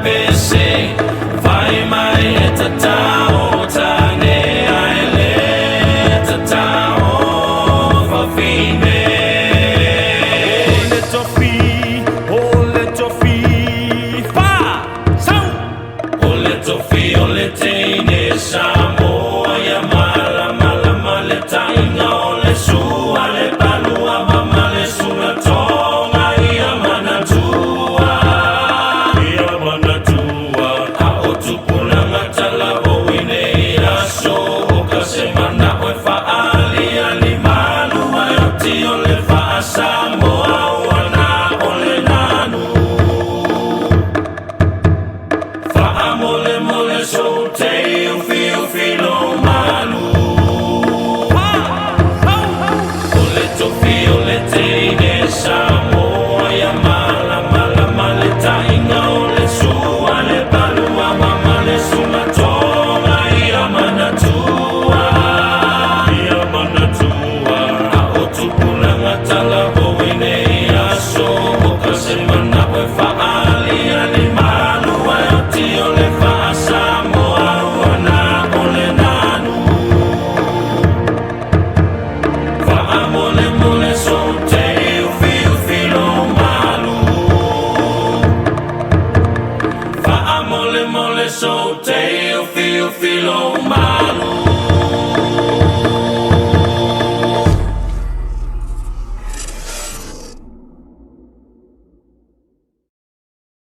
PC vai mai etatao tane aile etatao fafine ole tofi fa sau ole teine Samoa ya mala male tainga ole sua le palua male sua tonga ia mana tua a o tupuna matala o ine raso o ka semana o fa ali malu ai o ti ole fa Samoa wana ole nanu fa amole mole so te o filo malu ole tofi ole te ne Samoa ya mala male tainga ole sua le palua male suma tonga ia mana tua a o tupuna ngatala o ine aso o ka semana o fa ali malu ai o ti ole fa Samoa wana ole nanu fa amole so te o filo malu fa amole so te o filo malu